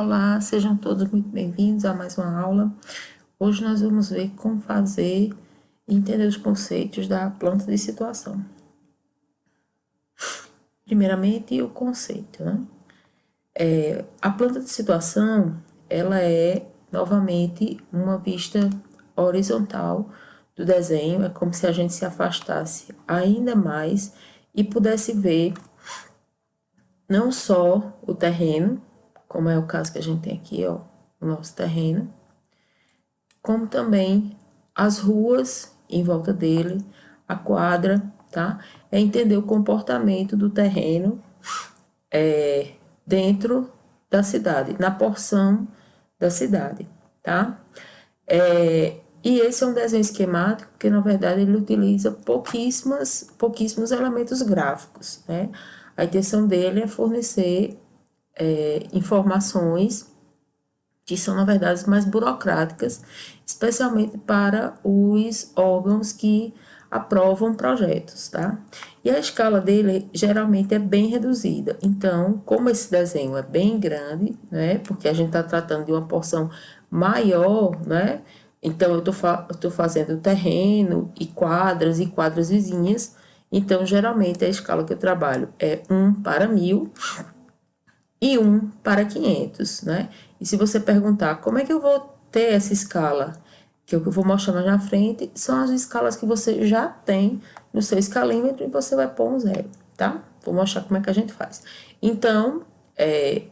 Olá, sejam todos muito bem-vindos a mais uma aula. Hoje nós vamos ver como fazer e entender os conceitos da planta de situação. Primeiramente, o conceito, né? A planta de situação, ela é, novamente, uma vista horizontal do desenho. É como se a gente se afastasse ainda mais e pudesse ver não só o terreno, como é o caso que a gente tem aqui, ó, o nosso terreno, como também as ruas em volta dele, a quadra, tá? É entender o comportamento do terreno dentro da cidade, na porção da cidade, tá? E esse é um desenho esquemático, porque na verdade ele utiliza pouquíssimos elementos gráficos, né? A intenção dele é fornecer informações que são, na verdade, mais burocráticas, especialmente para os órgãos que aprovam projetos, tá? E a escala dele geralmente é bem reduzida. Então, como esse desenho é bem grande, né? Porque a gente está tratando de uma porção maior, né? Então, eu tô fazendo terreno e quadras vizinhas. Então, geralmente, a escala que eu trabalho é 1:1000 e 1:500, né? E se você perguntar como é que eu vou ter essa escala, que eu vou mostrar mais na frente, são as escalas que você já tem no seu escalímetro e você vai pôr um zero, tá? Vou mostrar como é que a gente faz. Então,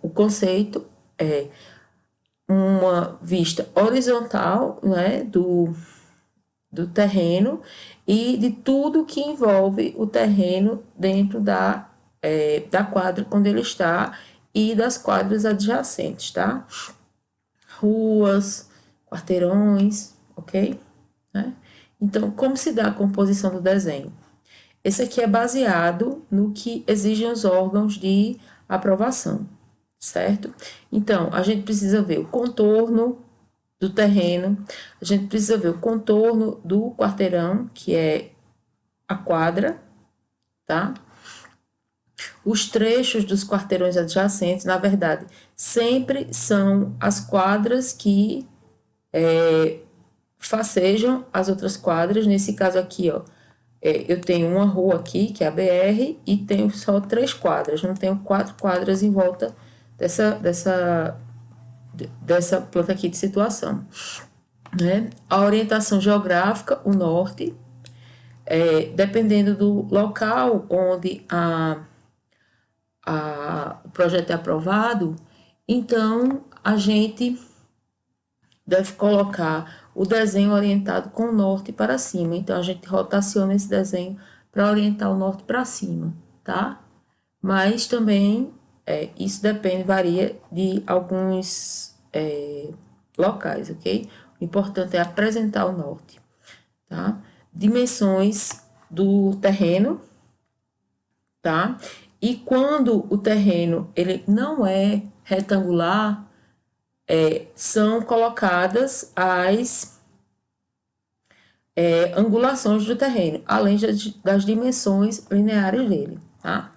o conceito é uma vista horizontal, né, do terreno e de tudo que envolve o terreno dentro da quadra onde ele está e das quadras adjacentes, tá? Ruas, quarteirões, ok? Né? Então, como se dá a composição do desenho? Esse aqui é baseado no que exigem os órgãos de aprovação, certo? Então, a gente precisa ver o contorno do terreno, a gente precisa ver o contorno do quarteirão, que é a quadra, tá? Os trechos dos quarteirões adjacentes, na verdade, sempre são as quadras que facejam as outras quadras. Nesse caso aqui, ó, eu tenho uma rua aqui, que é a BR, e tenho só 3 quadras, não tenho 4 quadras em volta dessa planta aqui de situação, né? A orientação geográfica, o norte, dependendo do local onde o projeto é aprovado, então a gente deve colocar o desenho orientado com o norte para cima. Então, a gente rotaciona esse desenho para orientar o norte para cima, tá? Mas também, isso depende, varia de alguns locais, ok? O importante é apresentar o norte, tá? Dimensões do terreno, tá? E quando o terreno ele não é retangular, são colocadas as angulações do terreno, além das dimensões lineares dele, tá?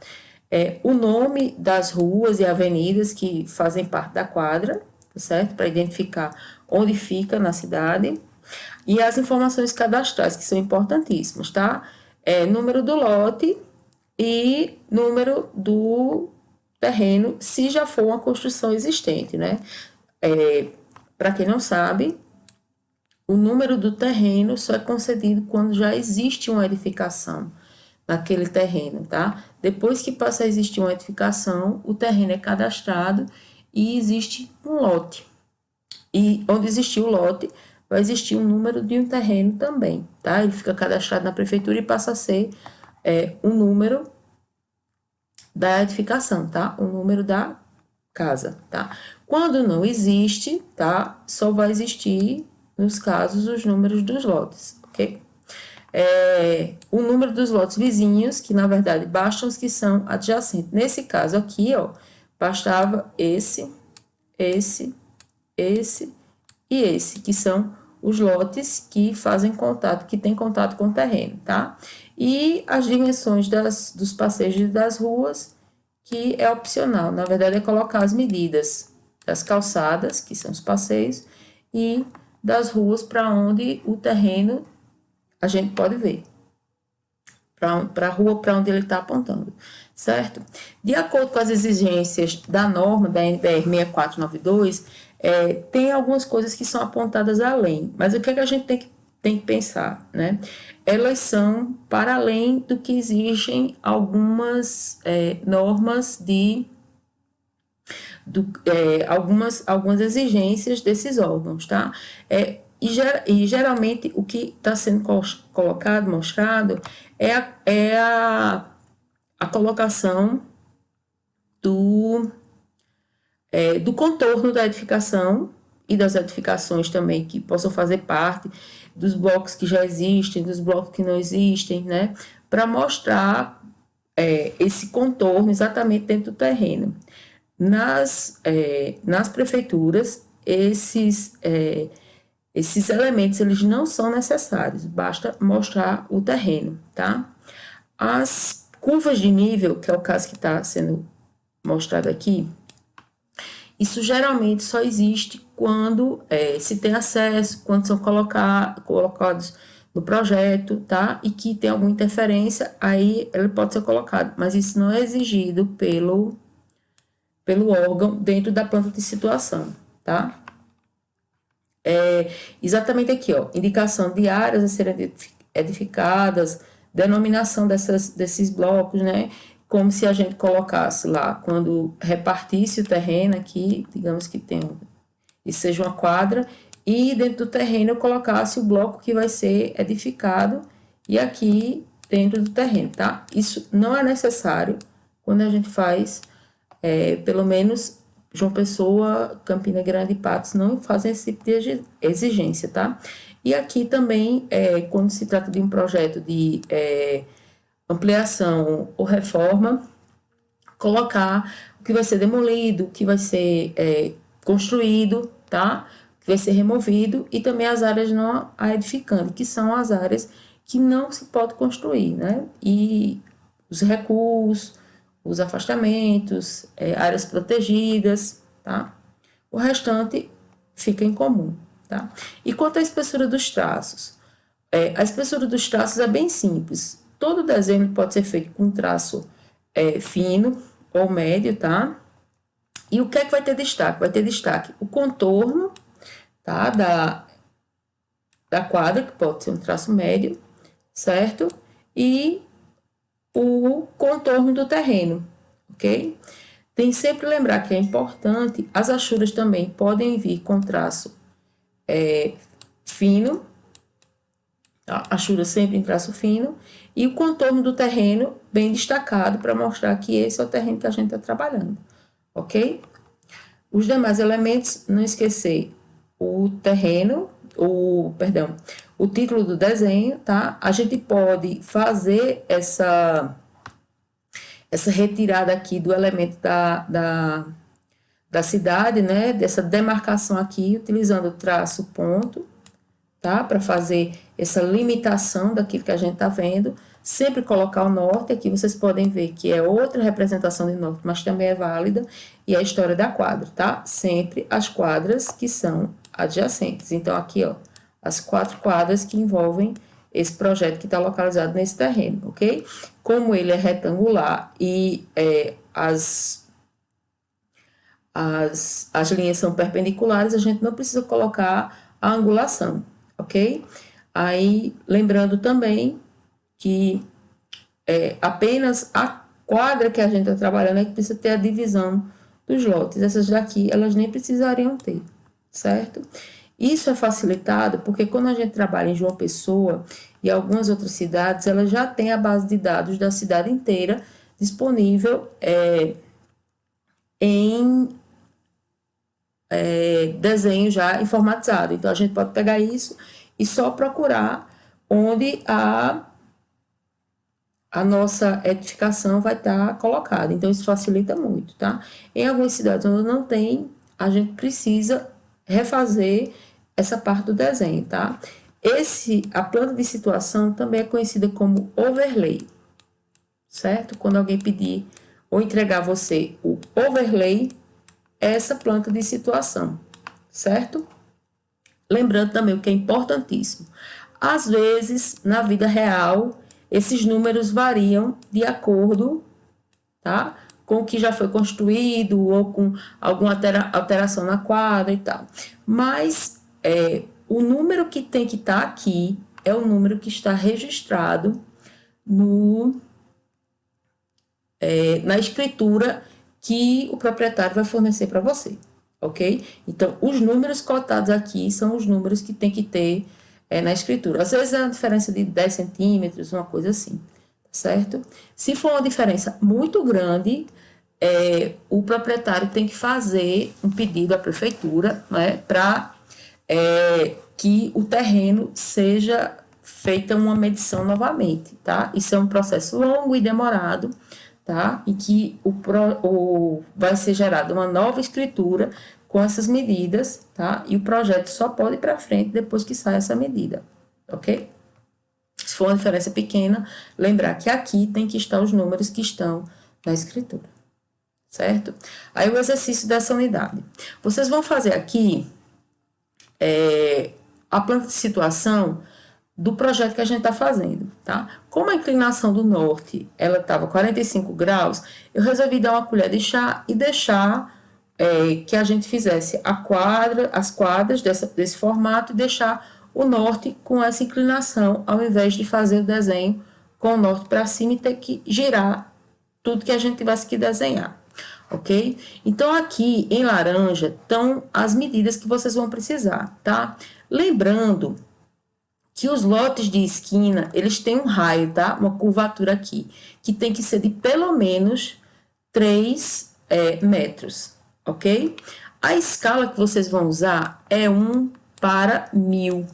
O nome das ruas e avenidas que fazem parte da quadra, tá certo? Para identificar onde fica na cidade. E as informações cadastrais, que são importantíssimas, tá? Número do lote e número do terreno, se já for uma construção existente, né? Para quem não sabe, o número do terreno só é concedido quando já existe uma edificação naquele terreno, tá? Depois que passa a existir uma edificação, o terreno é cadastrado e existe um lote. E onde existir o lote, vai existir um número de um terreno também, tá? Ele fica cadastrado na prefeitura e passa a ser um número da edificação, tá? O número da casa, tá? Quando não existe, tá? Só vai existir, nos casos, os números dos lotes, ok? O número dos lotes vizinhos, que na verdade bastam os que são adjacentes. Nesse caso aqui, ó, bastava esse e esse, que são os lotes que fazem contato, que tem contato com o terreno, tá? E as dimensões dos passeios das ruas, que é opcional, na verdade é colocar as medidas, das calçadas, que são os passeios, e das ruas para onde o terreno a gente pode ver, para a rua para onde ele está apontando, certo? De acordo com as exigências da norma da NBR 6492, tem algumas coisas que são apontadas além, mas o que, é que a gente tem que pensar, né? Elas são para além do que exigem algumas normas algumas exigências desses órgãos, tá? E geralmente o que está sendo colocado, mostrado, é a colocação do contorno da edificação e das edificações também que possam fazer parte dos blocos que já existem, dos blocos que não existem, né? Para mostrar esse contorno exatamente dentro do terreno. Nas prefeituras, esses elementos eles não são necessários, basta mostrar o terreno, tá? As curvas de nível, que é o caso que está sendo mostrado aqui, isso geralmente só existe quando se tem acesso, quando são colocados no projeto, tá? E que tem alguma interferência, aí ele pode ser colocado, mas isso não é exigido pelo órgão dentro da planta de situação, tá? Exatamente aqui, ó, indicação de áreas a serem edificadas, denominação desses blocos, né? Como se a gente colocasse lá, quando repartisse o terreno aqui, digamos que isso seja uma quadra, e dentro do terreno eu colocasse o bloco que vai ser edificado, e aqui dentro do terreno, tá? Isso não é necessário quando a gente faz, pelo menos João Pessoa, Campina Grande e Patos não fazem esse tipo de exigência, tá? E aqui também, quando se trata de um projeto de ampliação ou reforma, colocar o que vai ser demolido, o que vai ser construído, tá? O que vai ser removido e também as áreas não edificantes, que são as áreas que não se pode construir, né? E os recuos, os afastamentos, áreas protegidas, tá? O restante fica em comum, tá? E quanto à espessura dos traços? A espessura dos traços é bem simples. Todo desenho pode ser feito com traço fino ou médio, tá? E o que é que vai ter destaque? Vai ter destaque o contorno, tá? Da quadra, que pode ser um traço médio, certo? E o contorno do terreno, ok? Tem sempre lembrar que é importante, as achuras também podem vir com traço fino, tá? Achura sempre em traço fino, e o contorno do terreno bem destacado para mostrar que esse é o terreno que a gente está trabalhando, ok? Os demais elementos, não esquecer o terreno, o título do desenho, tá? A gente pode fazer essa retirada aqui do elemento da cidade, né? Dessa demarcação aqui, utilizando o traço ponto, tá? Para fazer essa limitação daquilo que a gente está vendo. Sempre colocar o norte, aqui vocês podem ver que é outra representação de norte, mas também é válida, e a história da quadra, tá? Sempre as quadras que são adjacentes. Então, aqui, ó, as 4 quadras que envolvem esse projeto que está localizado nesse terreno, ok? Como ele é retangular e as linhas são perpendiculares, a gente não precisa colocar a angulação, ok? Aí, lembrando também que apenas a quadra que a gente está trabalhando é que precisa ter a divisão dos lotes. Essas daqui, elas nem precisariam ter, certo? Isso é facilitado porque quando a gente trabalha em João Pessoa e algumas outras cidades, ela já tem a base de dados da cidade inteira disponível em desenho já informatizado. Então, a gente pode pegar isso e só procurar onde a nossa edificação vai estar colocada. Então, isso facilita muito, tá? Em algumas cidades onde não tem, a gente precisa refazer essa parte do desenho, tá? A planta de situação também é conhecida como overlay, certo? Quando alguém pedir ou entregar você o overlay, essa planta de situação, certo? Lembrando também o que é importantíssimo. Às vezes, na vida real, esses números variam de acordo, tá, com o que já foi construído ou com alguma alteração na quadra e tal. Mas o número que tem que estar aqui é o número que está registrado na escritura que o proprietário vai fornecer para você, ok? Então, os números cotados aqui são os números que tem que ter na escritura. Às vezes é uma diferença de 10 centímetros, uma coisa assim, certo? Se for uma diferença muito grande, o proprietário tem que fazer um pedido à prefeitura, né, para que o terreno seja feita uma medição novamente, tá? Isso é um processo longo e demorado, tá? E que vai ser gerada uma nova escritura com essas medidas, tá? E o projeto só pode ir para frente depois que sai essa medida, ok? Se for uma diferença pequena, lembrar que aqui tem que estar os números que estão na escritura, certo? Aí o exercício dessa unidade. Vocês vão fazer aqui a planta de situação do projeto que a gente está fazendo, tá? Como a inclinação do norte, ela estava 45 graus, eu resolvi dar uma colher de chá e deixar que a gente fizesse as quadras desse formato e deixar o norte com essa inclinação, ao invés de fazer o desenho com o norte para cima e ter que girar tudo que a gente tivesse que desenhar, ok? Então, aqui em laranja estão as medidas que vocês vão precisar, tá? Lembrando que os lotes de esquina, eles têm um raio, tá? Uma curvatura aqui, que tem que ser de pelo menos 3 metros, ok? A escala que vocês vão usar é 1:1000,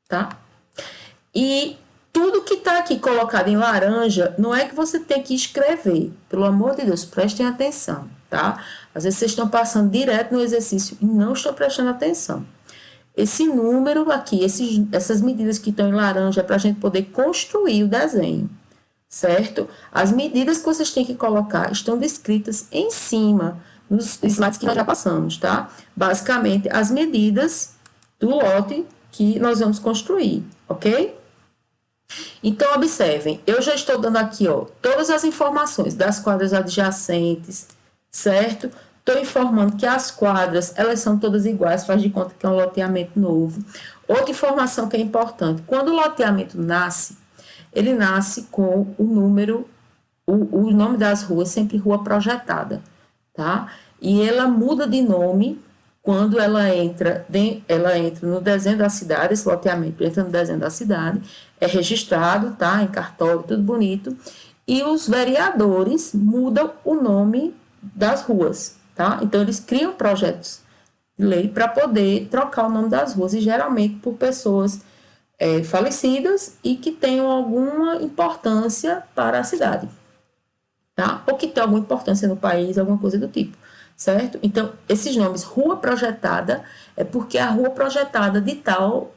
tá? E tudo que tá aqui colocado em laranja, não é que você tem que escrever, pelo amor de Deus, prestem atenção, tá? Às vezes vocês estão passando direto no exercício e não estão prestando atenção. Esse número aqui, essas medidas que estão em laranja, é para a gente poder construir o desenho, certo? As medidas que vocês têm que colocar estão descritas em cima, nos slides que nós já passamos, tá? Basicamente, as medidas do lote que nós vamos construir, ok? Então, observem, eu já estou dando aqui, ó, todas as informações das quadras adjacentes, certo? Estou informando que as quadras, elas são todas iguais, faz de conta que é um loteamento novo. Outra informação que é importante, quando o loteamento nasce, ele nasce com o número, o nome das ruas, sempre rua projetada, tá? E ela muda de nome quando ela entra no desenho da cidade, esse loteamento entra no desenho da cidade, é registrado, tá? Em cartório, tudo bonito. E os vereadores mudam o nome das ruas, tá? Então, eles criam projetos de lei para poder trocar o nome das ruas, e geralmente por pessoas falecidas e que tenham alguma importância para a cidade, tá? Ou que tenham alguma importância no país, alguma coisa do tipo, certo? Então, esses nomes, rua projetada, é porque a rua projetada de tal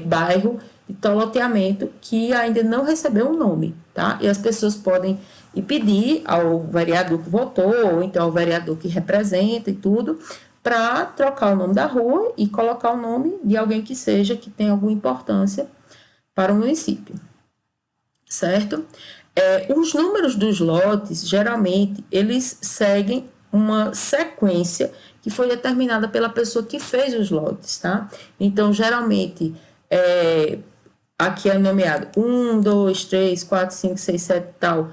bairro, de tal loteamento, que ainda não recebeu um nome, tá? E as pessoas podem ir pedir ao vereador que votou, ou então ao vereador que representa e tudo, para trocar o nome da rua e colocar o nome de alguém que tenha alguma importância para o município, certo? Os números dos lotes, geralmente, eles seguem uma sequência que foi determinada pela pessoa que fez os lotes, tá? Então, geralmente, aqui é nomeado 1, 2, 3, 4, 5, 6, 7, tal,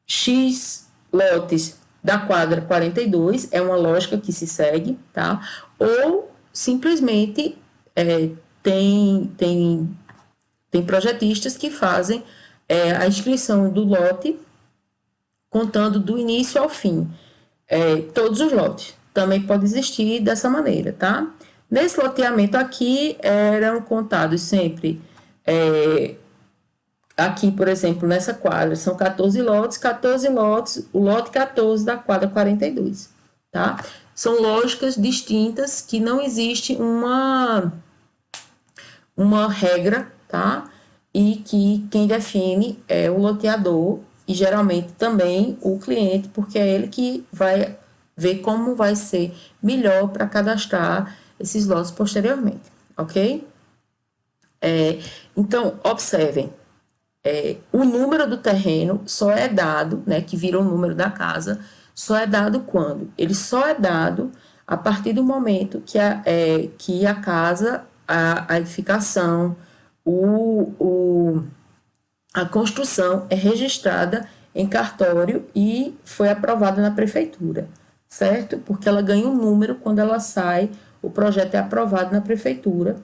X lotes da quadra 42, é uma lógica que se segue, tá? Ou simplesmente tem projetistas que fazem a inscrição do lote contando do início ao fim, todos os lotes. Também pode existir dessa maneira, tá? Nesse loteamento aqui, eram contados sempre, aqui, por exemplo, nessa quadra, são 14 lotes, o lote 14 da quadra 42, tá? São lógicas distintas que não existe uma regra, tá? E que quem define é o loteador, e geralmente também o cliente, porque é ele que vai ver como vai ser melhor para cadastrar esses lotes posteriormente, ok? Então, observem, o número do terreno só é dado, né, que vira o número da casa, só é dado quando? Ele só é dado a partir do momento que a casa, a edificação, a construção é registrada em cartório e foi aprovada na prefeitura, certo? Porque ela ganha um número quando ela sai, o projeto é aprovado na prefeitura,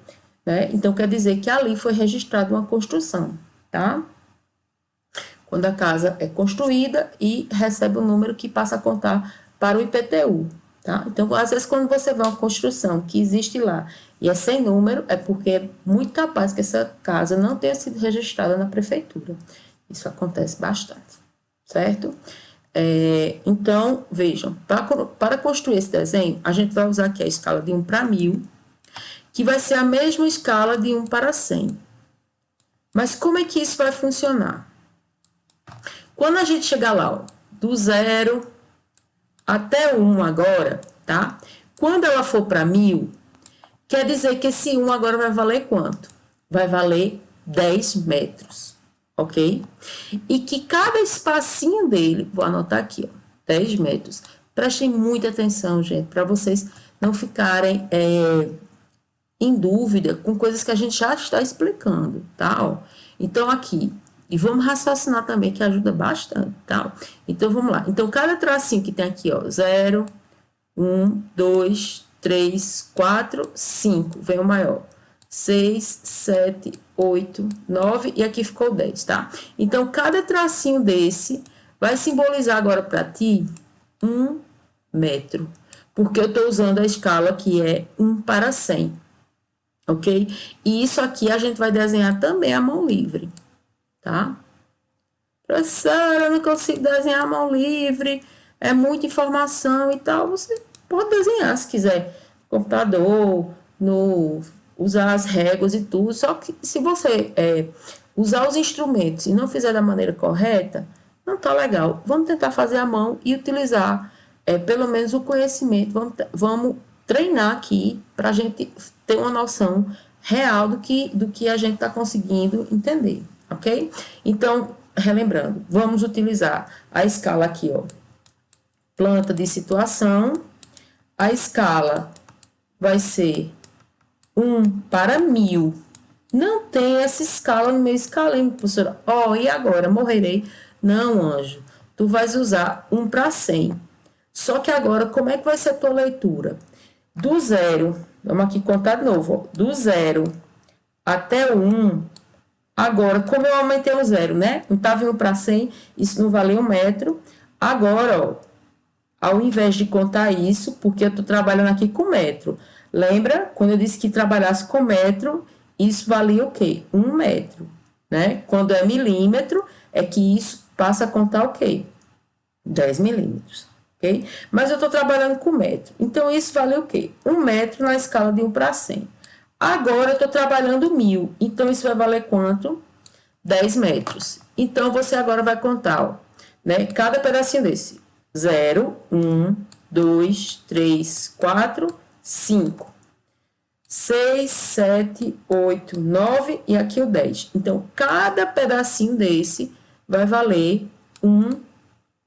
né? Então, quer dizer que ali foi registrada uma construção, tá? Quando a casa é construída e recebe o número que passa a contar para o IPTU, tá? Então, às vezes, quando você vê uma construção que existe lá e é sem número, é porque é muito capaz que essa casa não tenha sido registrada na prefeitura. Isso acontece bastante, certo? Então, vejam, para construir esse desenho, a gente vai usar aqui a escala de 1 para 1000, que vai ser a mesma escala de 1 para 100. Mas como é que isso vai funcionar? Quando a gente chegar lá, ó, do 0 até o 1 agora, tá? Quando ela for para 1000, quer dizer que esse 1 agora vai valer quanto? Vai valer 10 metros, ok? E que cada espacinho dele, vou anotar aqui, ó, 10 metros. Prestem muita atenção, gente, para vocês não ficarem em dúvida com coisas que a gente já está explicando, tá? Ó, então, aqui, e vamos raciocinar também, que ajuda bastante, tá? Então, vamos lá. Então, cada tracinho que tem aqui, ó, 0, 1, 2, 3, 4, 5, vem o maior. 6, 7, 8, 9 e aqui ficou 10, tá? Então, cada tracinho desse vai simbolizar agora para ti 1 metro, porque eu estou usando a escala que é 1 para 100, ok? E isso aqui a gente vai desenhar também à mão livre, tá? Professora, eu não consigo desenhar à mão livre, é muita informação e tal. Você pode desenhar se quiser, computador, usar as réguas e tudo. Só que se você usar os instrumentos e não fizer da maneira correta, não tá legal. Vamos tentar fazer à mão e utilizar pelo menos o conhecimento. Vamos treinar aqui para a gente ter uma noção real do que a gente está conseguindo entender, ok? Então, relembrando, vamos utilizar a escala aqui, ó, planta de situação. A escala vai ser 1 para 1000. Não tem essa escala no meu escaleno, professora. Ó, e agora? Morrerei? Não, anjo. Tu vais usar 1 para 100. Só que agora, como é que vai ser a tua leitura? Do 0, vamos aqui contar de novo, ó, do 0 até o 1, agora, como eu aumentei o 0, né? Não estava indo para 100, isso não valia 1 metro. Agora, ó, ao invés de contar isso, porque eu estou trabalhando aqui com metro. Lembra, quando eu disse que trabalhasse com metro, isso valia o quê? 1 metro, né? Quando é milímetro, é que isso passa a contar o quê? 10 milímetros, ok? Mas eu estou trabalhando com metro. Então, isso vale o quê? 1 metro na escala de 1 para 100. Agora, eu estou trabalhando 1000. Então, isso vai valer quanto? 10 metros. Então, você agora vai contar, ó, né? Cada pedacinho desse. 0, 1, 2, 3, 4, 5. 6, 7, 8, 9 e aqui o 10. Então, cada pedacinho desse vai valer 1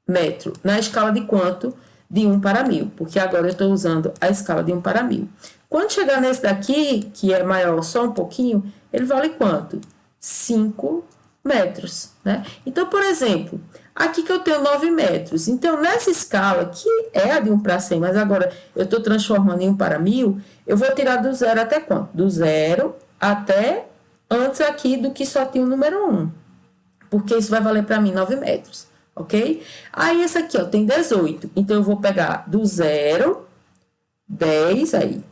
metro. Na escala de quanto? De 1 para 1000, porque agora eu estou usando a escala de 1 para 1000. Quando chegar nesse daqui, que é maior só um pouquinho, ele vale quanto? 5 metros, né? Então, por exemplo, aqui que eu tenho 9 metros. Então, nessa escala, que é a de 1 para 100, mas agora eu estou transformando em 1 para 1000, eu vou tirar do 0 até quanto? Do 0 até antes aqui do que só tinha o número 1. Porque isso vai valer para mim 9 metros, ok? Aí, esse aqui, ó, tem 18. Então, eu vou pegar do 0, 10, aí,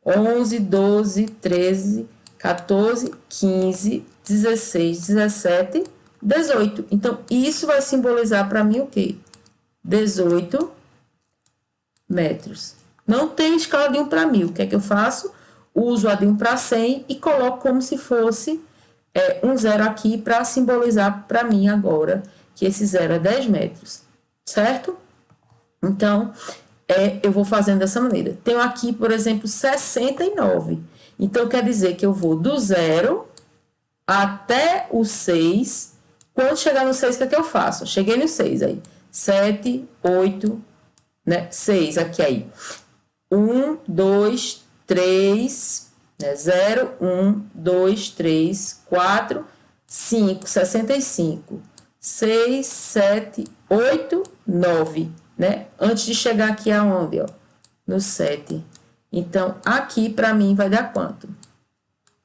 11, 12, 13, 14, 15, 16, 17, 18. Então, isso vai simbolizar para mim o quê? 18 metros. Não tem escala de 1 para 1000. O que é que eu faço? Uso a de 1 para 100 e coloco como se fosse um 0 aqui para simbolizar para mim agora que esse zero é 10 metros, certo? Então, eu vou fazendo dessa maneira. Tenho aqui, por exemplo, 69. Então, quer dizer que eu vou do 0 até o 6. Quando chegar no 6, o que é que eu faço? Cheguei no 6 aí. 7, 8, né? 6 aqui aí. 1, 2, 3, né? 0, 1, 2, 3, 4, 5, 65. 6, 7, 8, 9, né? Antes de chegar aqui aonde, ó? No 7. Então, aqui para mim vai dar quanto?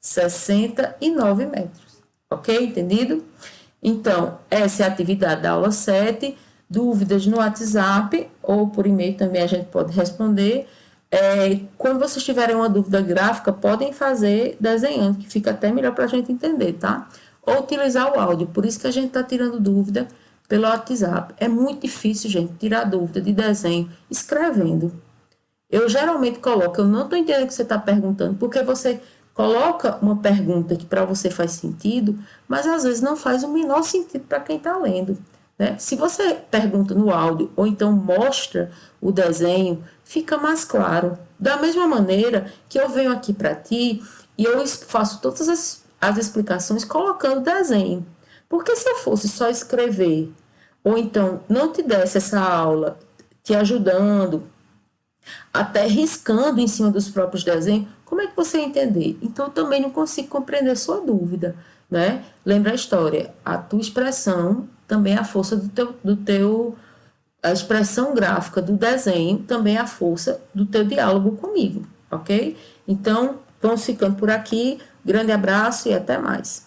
69 metros, ok? Entendido? Então, essa é a atividade da aula 7. Dúvidas no WhatsApp ou por e-mail também a gente pode responder. Quando vocês tiverem uma dúvida gráfica, podem fazer desenhando, que fica até melhor para a gente entender, tá? Ou utilizar o áudio, por isso que a gente está tirando dúvida pelo WhatsApp. É muito difícil, gente, tirar dúvida de desenho escrevendo. Eu geralmente coloco, eu não estou entendendo o que você está perguntando, porque você coloca uma pergunta que para você faz sentido, mas às vezes não faz o menor sentido para quem está lendo, né? Se você pergunta no áudio ou então mostra o desenho, fica mais claro. Da mesma maneira que eu venho aqui para ti e eu faço todas as explicações colocando desenho. Porque se eu fosse só escrever, ou então não te desse essa aula te ajudando, até riscando em cima dos próprios desenhos, como é que você ia entender? Então, eu também não consigo compreender sua dúvida, né? Lembra a história, a tua expressão também é a força a expressão gráfica do desenho também é a força do teu diálogo comigo, ok? Então, vamos ficando por aqui, grande abraço e até mais.